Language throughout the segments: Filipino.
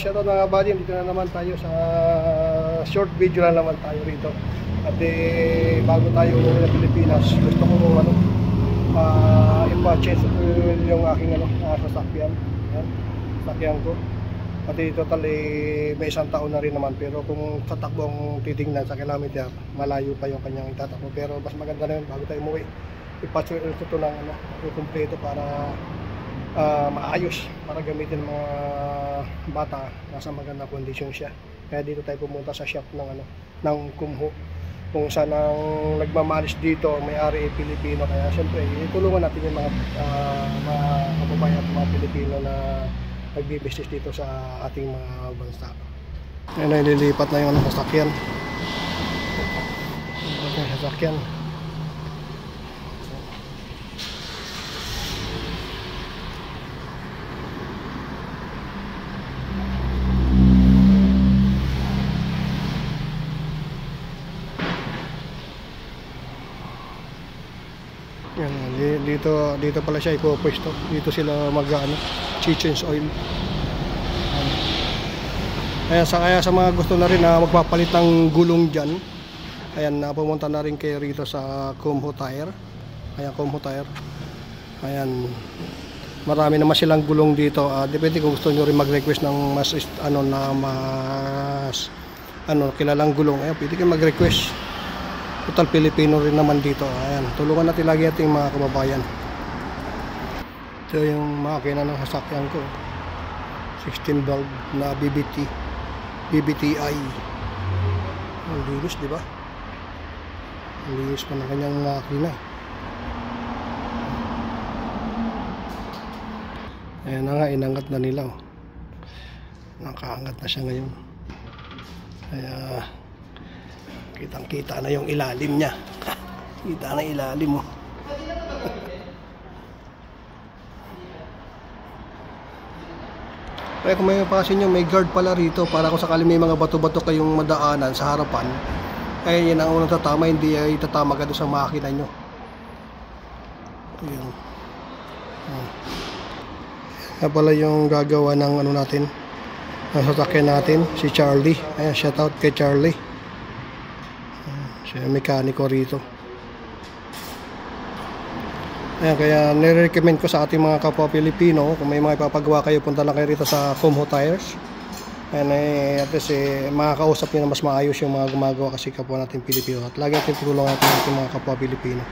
Shoutout mga buddy, dito na naman tayo sa short video na naman tayo rito. At bago tayo umuwi ng Pilipinas, gusto ko ipa-change yung aking sasakyan. Yan, sasakyan ko. At total may isang taon na rin naman, pero kung sa takbong titingnan sa kilometer, malayo pa yung kanyang itatakbo. Pero mas maganda na yun bago tayo umuwi. Ipa-change ito ng yung kumpleto para maayos, para gamitin ng mga bata, nasa magandang kondisyon siya. Kaya dito tayo pumunta sa shop ng Kumho, kung saan ang nagmamalis dito may-ari Pilipino. Kaya siyempre itulungan natin yung mga kababayan at mga Pilipino na nagbi-business dito sa ating mga bansa. Ngayon ay lilipat na yung sasakyan. Sasakyan. Yan, dito pala siya ipopwesto. Dito sila change oil. Kaya sa mga gusto na rin na magpapalit ng gulong dyan, ayan, pumunta na rin kayo rito sa Kumho Tire. Ayan, Kumho Tire. Ayan, marami naman silang gulong dito. Depende kung gusto nyo rin mag-request ng mas kilalang gulong. Ayan, pwede kayo mag-request. Total Pilipino rin naman dito. Ayan, tulungan natin lagi ating mga kababayan. Ito yung makina ng sasakyan ko, 16 valve na BBTI. Ang linis, di ba? Ang linis pa ng kanyang makina. Ayan na nga, inangat na nila. Nakaangat na siya ngayon. Kaya kitang-kita na yung ilalim niya. Kita na ilalim mo. Kaya kung may mapasin nyo, may guard pala rito para kung sakali may mga bato-bato kayong madaanan sa harapan, kaya yan ang unang tatama, hindi ay tatama ka doon sa makina nyo. Ayan. Kaya pala yung gagawa ng natin, ang sasakyan natin, si Charlie. Ayan, shout out kay Charlie. Siya yung mekaniko rito. Ayan, kaya nire-recommend ko sa ating mga kapwa Pilipino, kung may mga ipapagawa kayo, punta lang kayo rito sa Kumho Tires. Ayan, at least makakausap nyo na mas maayos yung mga gumagawa kasi kapwa natin Pilipino. At lagi natin tulungan natin ating mga kapwa Pilipino,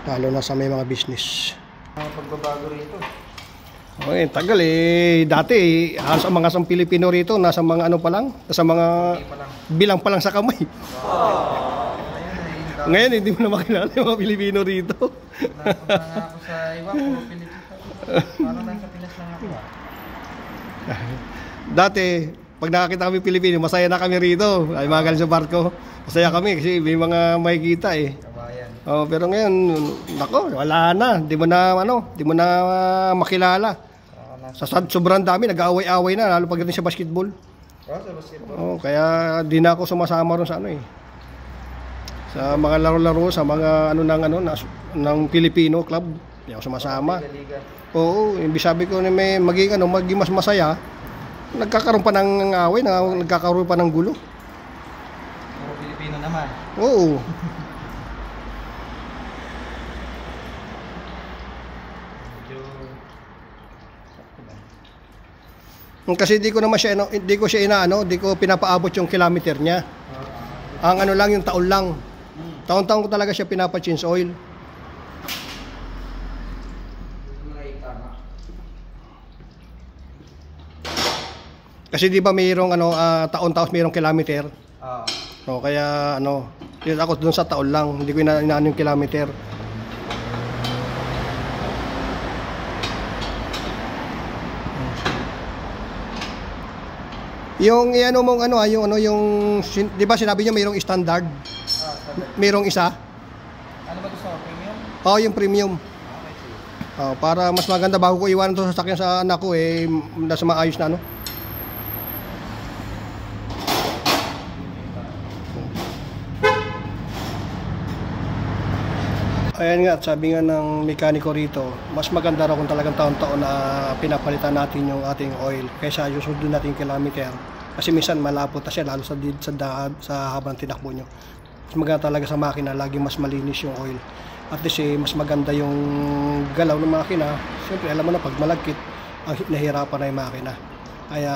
lalo na sa may mga business. Pagbabago rito. Okay, tagal dati halos ang mga Pilipino rito nasa mga pa lang, nasa mga bilang pa lang sa kamay. Ngayon hindi mo na makilala yung mga Pilipino rito. Napunta nga ako sa iba, puro Pilipino. Parang nasa Pinas lang ako. Dati, pag nakakita kami Pilipino, masaya na kami rito. Ay mga galing sa barko, masaya kami kasi may mga makikita Kabayan. Oh, pero ngayon, nako, wala na. Di mo na makilala. Sobrang dami, nag-aaway-aaway na, lalo pagdating sa basketball. Sa basketball. Oh, kaya di na ako sumasama ron sa sa mga laro-laro, sa mga ng Filipino club. Hindi ako sumasama. Oo, ibig sabi ko na may maging mas masaya. Nagkakaroon pa ng away, nagkakaroon pa ng gulo. Puro Pilipino naman. Oo. Kasi di ko pinapaabot yung kilometer niya. Ang lang yung taon lang. Taon-taon ko talaga siya pinapa-change oil. Kasi di ba mayroong taon-taon mayroong kilometer? So, kaya ako dun sa taon lang, hindi ko inaano yung kilometer. Yung di ba sinabi niyo mayroong standard? Mayroong isa? Ano ba ito sa premium? Oo, yung premium. Okay. Para mas maganda bago ko iwanan ito sa sasakyan sa anak ko nasa maayos na Ayan nga, sabi nga ng mekaniko rito, mas maganda raw kung talagang taon-taon na pinapalitan natin yung ating oil kaysa yung sunod natin kilometer. Kasi minsan malapot na siya, lalo sa habang tinakbo nyo. Mas maganda talaga sa makina, lagi mas malinis yung oil. At least mas maganda yung galaw ng makina. Siyempre, alam mo na, pag malagkit, nahirapan na yung makina. Kaya,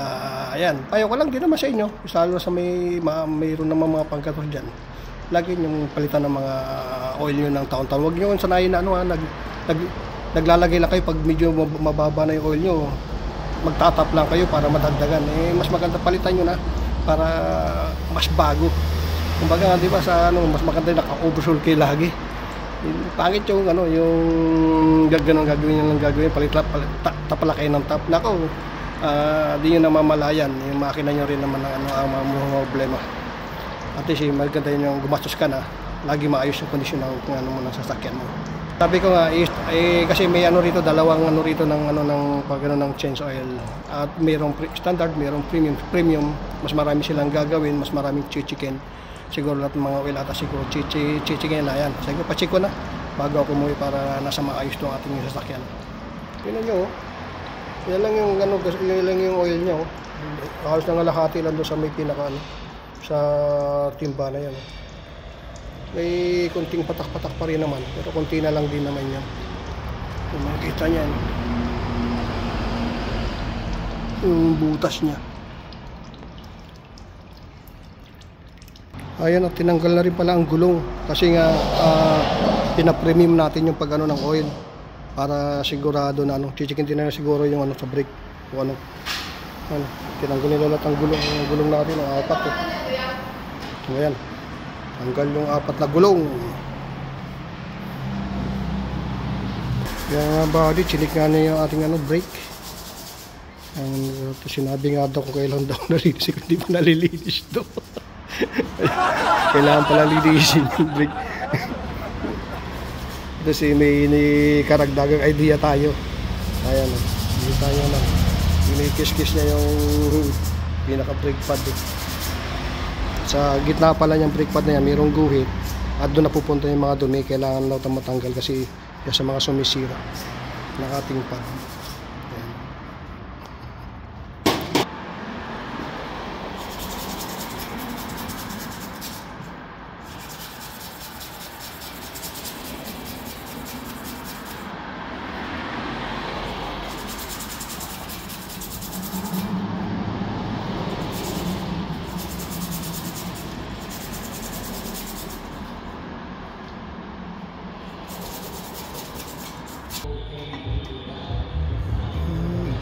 ayan, payo ko lang din naman sa inyo, lalo sa mayroon naman mga pangkatos dyan. Lagi yung palitan ng mga oil nyo ng taon-taon. Huwag nyo sanayin na naglalagay lang kayo pag medyo mababa na yung oil nyo. Magtatap lang kayo para madagdagan. Mas maganda palitan nyo na para mas bago. Kumbaga, di ba, mas maganda naka-oversold kayo lagi. Pangit yung yung gagawin nyo lang gagawin, tapala kayo ng tap. Nako, di nyo namamalayan. Yung makina nyo rin naman ang mga problema. At least maganda yun yung gumastos ka na, lagi maayos yung kondisyon ng ng sasakyan mo. Sabi ko nga, kasi may dalawang ng change oil. At mayroong standard, mayroong premium, mas marami silang gagawin, mas maraming chichikin. Siguro lahat ng mga oil ata siguro chichikin na yan. Sabi ko, pacheck ko na bago ako umuwi para nasa maayos itong ating sasakyan. Tingnan nyo, yan lang yung oil nyo. Halos na kalahati lang doon sa may pinaka sa timba na yan. May kunting patak-patak pa rin naman, pero kunti na lang din naman yan. Kung makikita nyan yung butas nya. Ayan, at tinanggal na rin pala ang gulong kasi nga pinapremium natin yung pag ng oil para sigurado na chichikin din na siguro yung sa brake o tinanggal nila lahat ang gulong natin ng apat Ayan, tanggal yung apat na gulong. Yung body, chinik nga na yung ating brake. Sinabi nga daw kung kailan daw nalinis, hindi pa nalilinis daw. Kailangan pala linisin yung brake. Kasi may karagdagang idea tayo. Ayan, hindi tayo na. Kinikis-kis niya yung pinaka-brake pad. Sa gitna pala niyang brake pad na yan, mayroong guhit. At doon napupunta yung mga dumi. Kailangan daw matanggal kasi yung sa mga sumisira ng ating pad. Ayan.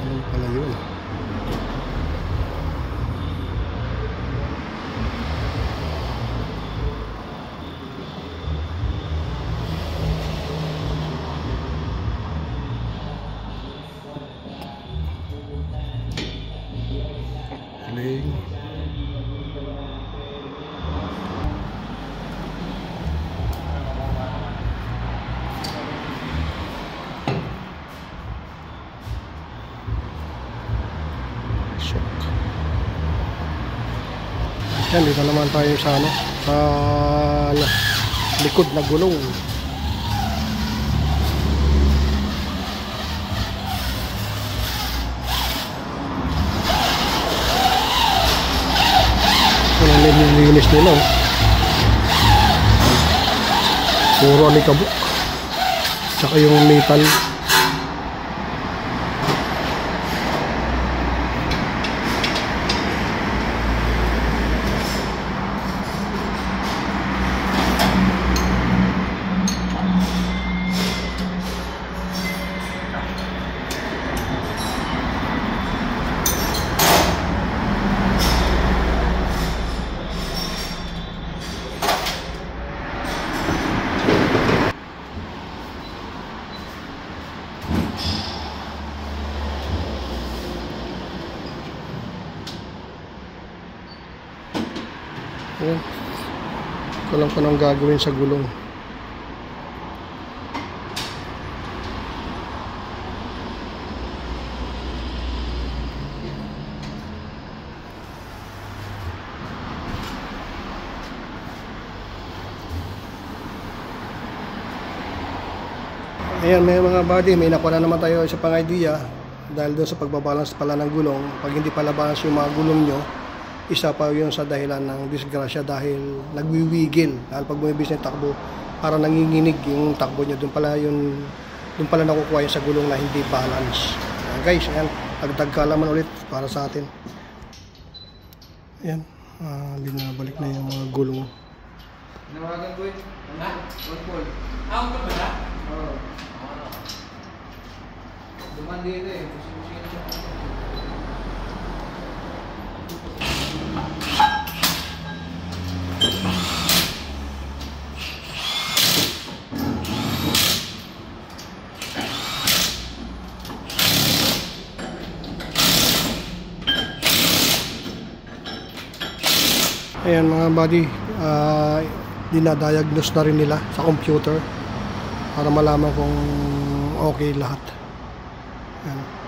Ganun pala yun. Galing. Yan, dito naman tayo sa likod na gulong. Yan ang nilinis nila. Puro alikabok. Tsaka yung metal. Ayan. Alam ko nang gagawin sa gulong. Ayan, may mga buddy, may nakuha na naman tayo isa pang idea dahil doon sa pagbabalance pala ng gulong. Pag hindi pala balance yung mga gulong nyo, isa pa yun sa dahilan ng disgrasya dahil nagwiwigil. Dahil pag bumibis na yung takbo, para nanginginig yung takbo nyo. Doon pala nakukuha yun sa gulong na hindi balance. Guys, ayan, dagdag kaalaman ulit para sa atin. Ayan, binabalik na yung mga gulong. Nawagan ko yun. Ha? One-call. Ako ka ba na? Oo. Duman dito eh. Pusi-pusi na siya. Ayan mga buddy, dinadiagnose na rin nila sa computer para malaman kung okay lahat. Ayan.